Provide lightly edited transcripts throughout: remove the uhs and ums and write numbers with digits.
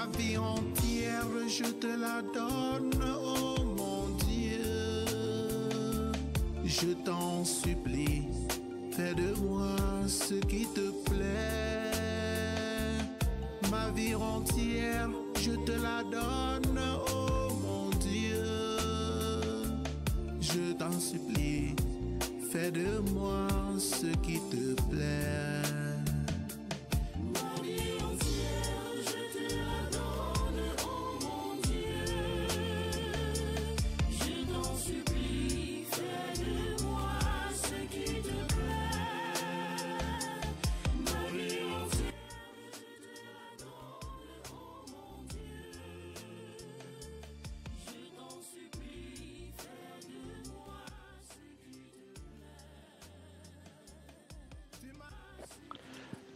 Ma vie entière, je te la donne, oh mon Dieu. Je t'en supplie, fais de moi ce qui te plaît. Ma vie entière, je te la donne, oh mon Dieu. Je t'en supplie, fais de moi ce qui te plaît.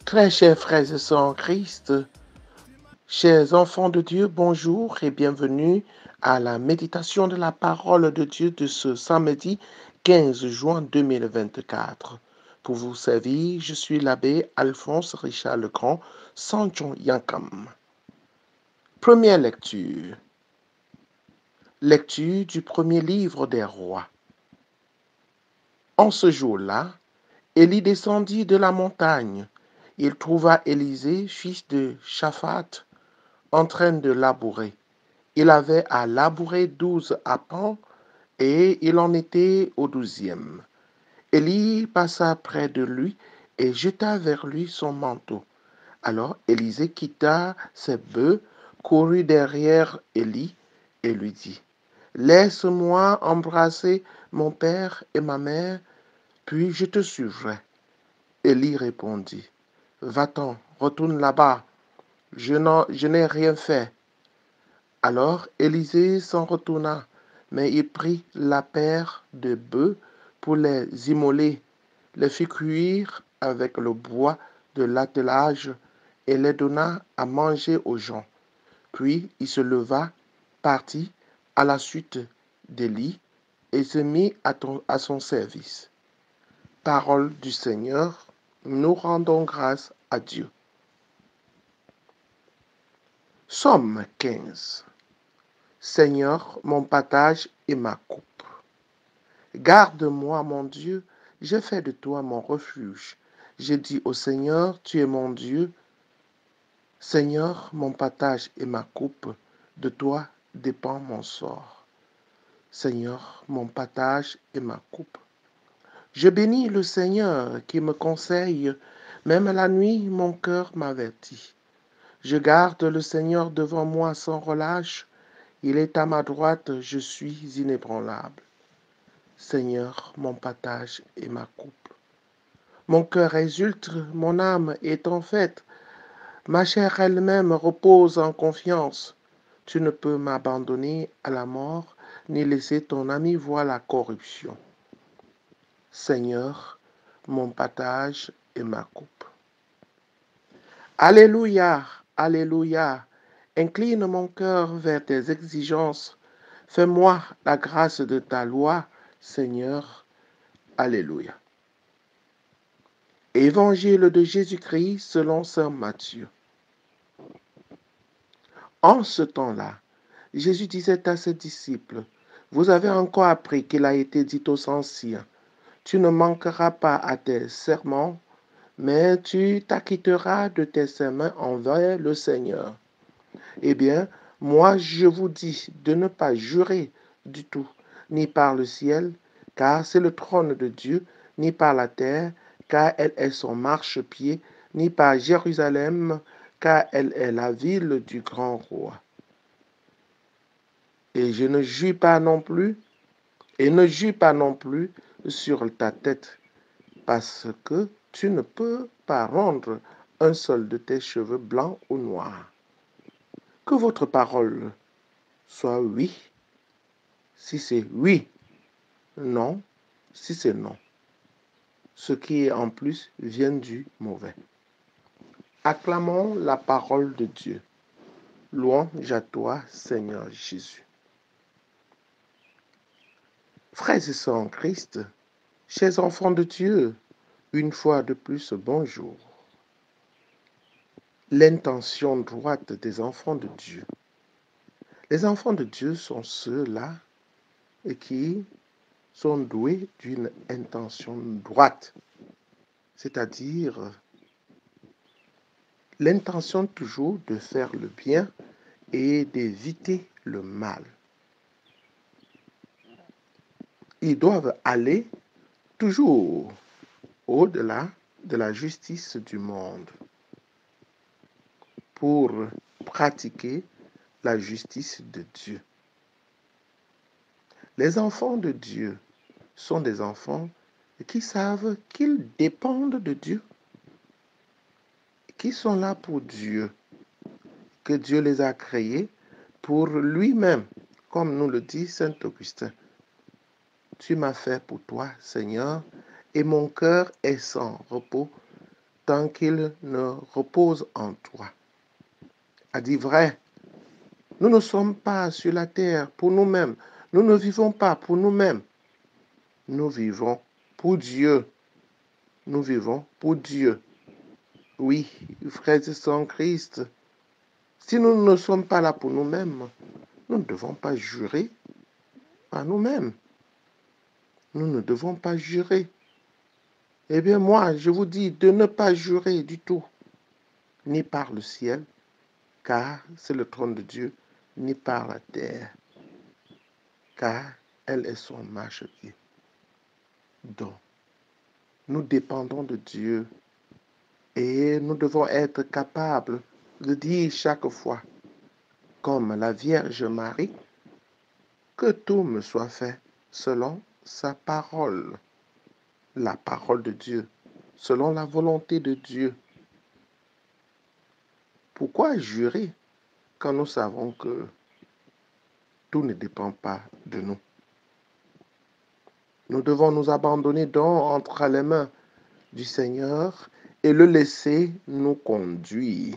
Très chers frères et sœurs en Christ, chers enfants de Dieu, bonjour et bienvenue à la méditation de la parole de Dieu de ce samedi 15 juin 2024. Pour vous servir, je suis l'abbé Alphonse Richard Legrand, Sanchon Yankam. Première lecture. Lecture du premier livre des rois. En ce jour-là, Élie descendit de la montagne. Il trouva Élisée, fils de Shaphat, en train de labourer. Il avait à labourer 12 arpents et il en était au 12e. Élie passa près de lui et jeta vers lui son manteau. Alors Élisée quitta ses bœufs, courut derrière Élie et lui dit, « Laisse-moi embrasser mon père et ma mère, puis je te suivrai. » Élie répondit, « Va-t'en, retourne là-bas, je n'ai rien fait. » Alors Élisée s'en retourna, mais il prit la paire de bœufs pour les immoler, les fit cuire avec le bois de l'attelage et les donna à manger aux gens. Puis il se leva, partit à la suite d'Élie et se mit à son service. Parole du Seigneur, nous rendons grâce à Dieu. Psaume 15. Seigneur, mon partage et ma coupe. Garde-moi, mon Dieu, j'ai fait de toi mon refuge. J'ai dit au Seigneur, tu es mon Dieu. Seigneur, mon partage et ma coupe, de toi dépend mon sort. Seigneur, mon partage et ma coupe. Je bénis le Seigneur qui me conseille, même la nuit mon cœur m'avertit. Je garde le Seigneur devant moi sans relâche. Il est à ma droite, je suis inébranlable. Seigneur, mon partage et ma coupe. Mon cœur exulte, mon âme est en fête. Ma chair elle-même repose en confiance. Tu ne peux m'abandonner à la mort, ni laisser ton ami voir la corruption. Seigneur, mon partage et ma coupe. Alléluia, alléluia. Incline mon cœur vers tes exigences. Fais-moi la grâce de ta loi, Seigneur. Alléluia. Évangile de Jésus-Christ selon saint Matthieu. En ce temps-là, Jésus disait à ses disciples, « Vous avez encore appris qu'il a été dit aux anciens, « Tu ne manqueras pas à tes serments, mais tu t'acquitteras de tes serments envers le Seigneur. » Eh bien, moi je vous dis de ne pas jurer du tout, ni par le ciel, car c'est le trône de Dieu, ni par la terre, car elle est son marchepied, ni par Jérusalem, car elle est la ville du grand roi. Et ne jure pas non plus sur ta tête, parce que tu ne peux pas rendre un seul de tes cheveux blancs ou noirs. Que votre parole soit oui, si c'est oui, non, si c'est non. Ce qui est en plus vient du mauvais. Acclamons la parole de Dieu. Louange à toi, Seigneur Jésus. Frères et sœurs en Christ, chers enfants de Dieu, une fois de plus, bonjour. l'intention droite des enfants de Dieu. Les enfants de Dieu sont ceux-là qui sont doués d'une intention droite, c'est-à-dire l'intention toujours de faire le bien et d'éviter le mal. Ils doivent aller toujours au-delà de la justice du monde pour pratiquer la justice de Dieu. Les enfants de Dieu sont des enfants qui savent qu'ils dépendent de Dieu, qui sont là pour Dieu, que Dieu les a créés pour lui-même, comme nous le dit Saint Augustin. Tu m'as fait pour toi, Seigneur, et mon cœur est sans repos tant qu'il ne repose en toi. A dit vrai, nous ne sommes pas sur la terre pour nous-mêmes. Nous ne vivons pas pour nous-mêmes. Nous vivons pour Dieu. Nous vivons pour Dieu. Oui, frères et sœurs en Christ, si nous ne sommes pas là pour nous-mêmes, nous ne devons pas jurer par nous-mêmes. Nous ne devons pas jurer. Eh bien, moi, je vous dis de ne pas jurer du tout, ni par le ciel, car c'est le trône de Dieu, ni par la terre, car elle est son marchepied. Donc, nous dépendons de Dieu et nous devons être capables de dire chaque fois, comme la Vierge Marie, que tout me soit fait selon sa parole, la parole de Dieu, selon la volonté de Dieu. Pourquoi jurer quand nous savons que tout ne dépend pas de nous? Nous devons nous abandonner donc entre les mains du Seigneur et le laisser nous conduire.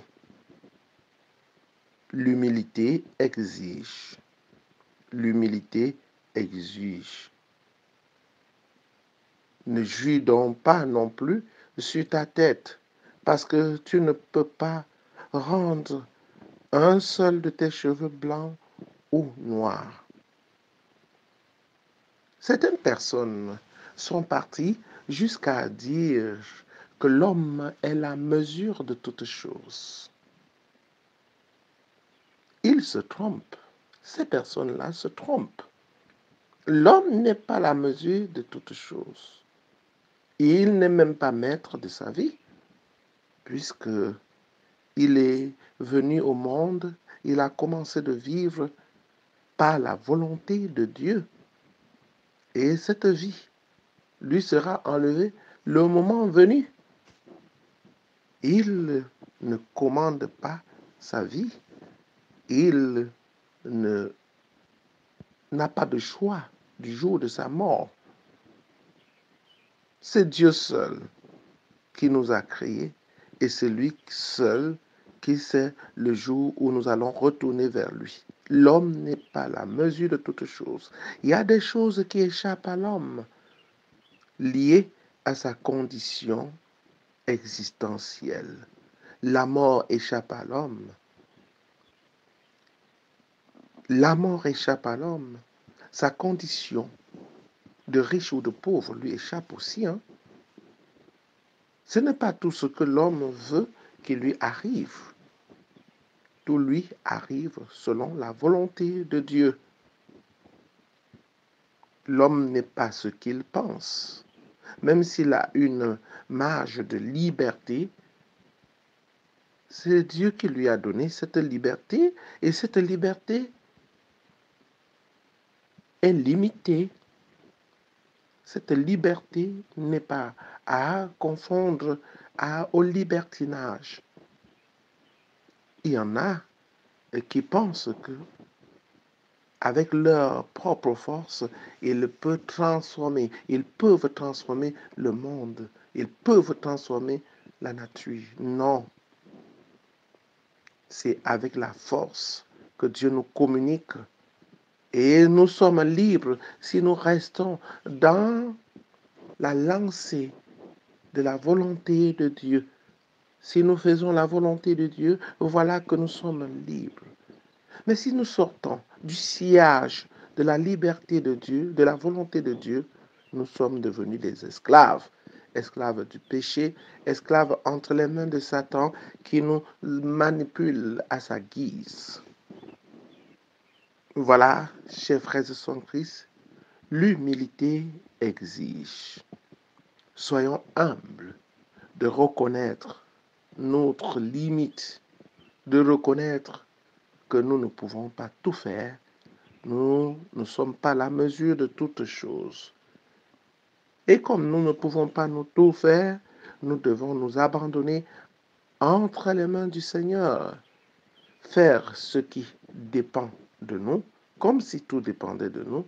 L'humilité exige. L'humilité exige. Ne juis donc pas non plus sur ta tête, parce que tu ne peux pas rendre un seul de tes cheveux blancs ou noirs. Certaines personnes sont parties jusqu'à dire que l'homme est la mesure de toutes choses. Ils se trompent. Ces personnes-là se trompent. L'homme n'est pas la mesure de toutes choses. Il n'est même pas maître de sa vie, puisque il est venu au monde, il a commencé de vivre par la volonté de Dieu. Et cette vie lui sera enlevée le moment venu. Il ne commande pas sa vie. Il n'a pas de choix du jour de sa mort. C'est Dieu seul qui nous a créés et c'est lui seul qui sait le jour où nous allons retourner vers lui. L'homme n'est pas la mesure de toutes choses. Il y a des choses qui échappent à l'homme, liées à sa condition existentielle. La mort échappe à l'homme. La mort échappe à l'homme. Sa condition de riche ou de pauvre lui échappe aussi. Ce n'est pas tout ce que l'homme veut qui lui arrive. Tout lui arrive selon la volonté de Dieu. L'homme n'est pas ce qu'il pense. Même s'il a une marge de liberté, c'est Dieu qui lui a donné cette liberté et cette liberté est limitée. Cette liberté n'est pas à confondre au libertinage. Il y en a qui pensent que avec leur propre force, ils peuvent transformer le monde, ils peuvent transformer la nature. Non, c'est avec la force que Dieu nous communique. Et nous sommes libres si nous restons dans la lancée de la volonté de Dieu, Si nous faisons la volonté de Dieu, voilà que nous sommes libres. Mais si nous sortons du sillage de la liberté de Dieu, de la volonté de Dieu, nous sommes devenus des esclaves. Esclaves du péché, esclaves entre les mains de Satan qui nous manipule à sa guise. Voilà, chers frères et sœurs en Christ, l'humilité exige. Soyons humbles de reconnaître notre limite, de reconnaître que nous ne pouvons pas tout faire. Nous ne sommes pas la mesure de toutes choses. Et comme nous ne pouvons pas nous tout faire, nous devons nous abandonner entre les mains du Seigneur, faire ce qui dépend de nous, comme si tout dépendait de nous,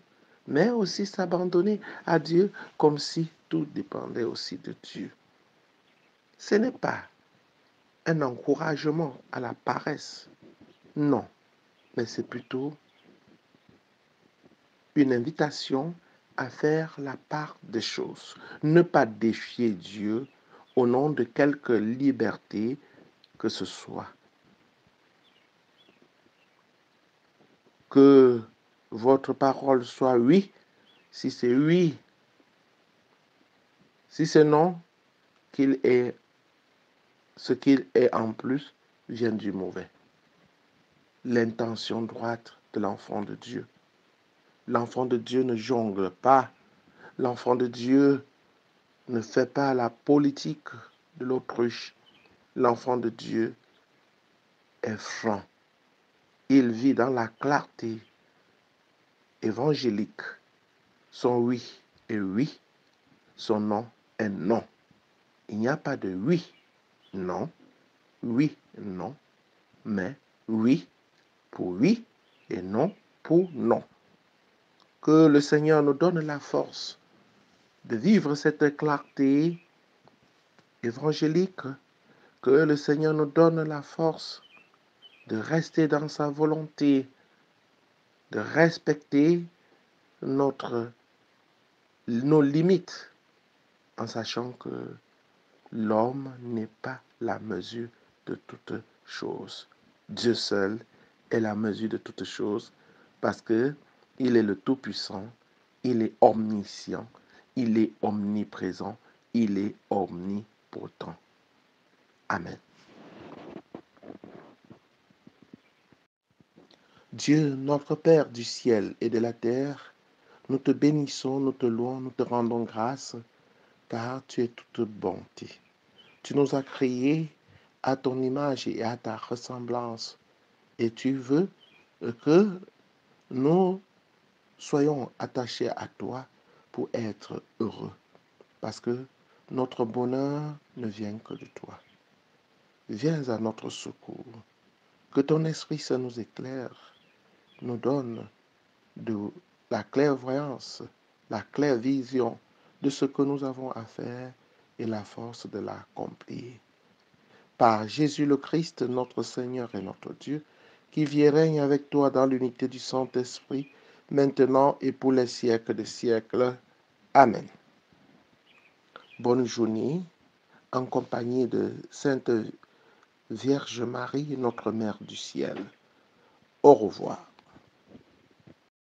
mais aussi s'abandonner à Dieu comme si tout dépendait aussi de Dieu. Ce n'est pas un encouragement à la paresse, non, mais c'est plutôt une invitation à faire la part des choses. Ne pas défier Dieu au nom de quelque liberté que ce soit. Que votre parole soit oui, si c'est oui, si c'est non, qu'il est ce qu'il est en plus vient du mauvais. L'intention droite de l'enfant de Dieu. L'enfant de Dieu ne jongle pas. L'enfant de Dieu ne fait pas la politique de l'autruche. L'enfant de Dieu est franc. Il vit dans la clarté évangélique. Son oui est oui, son non est non. Il n'y a pas de oui, non, mais oui pour oui et non pour non. Que le Seigneur nous donne la force de vivre cette clarté évangélique, que le Seigneur nous donne la force de rester dans sa volonté, de respecter nos limites, en sachant que l'homme n'est pas la mesure de toutes choses. Dieu seul est la mesure de toutes choses parce que il est le Tout-Puissant, il est omniscient, il est omniprésent, il est omnipotent. Amen. Dieu, notre Père du ciel et de la terre, nous te bénissons, nous te louons, nous te rendons grâce, car tu es toute bonté. Tu nous as créés à ton image et à ta ressemblance, et tu veux que nous soyons attachés à toi pour être heureux, parce que notre bonheur ne vient que de toi. Viens à notre secours, que ton Esprit se nous éclaire, nous donne de la clairvoyance, la claire vision de ce que nous avons à faire et la force de l'accomplir. Par Jésus le Christ, notre Seigneur et notre Dieu, qui vit et règne avec toi dans l'unité du Saint-Esprit, maintenant et pour les siècles des siècles. Amen. Bonne journée, en compagnie de Sainte Vierge Marie, notre Mère du ciel. Au revoir.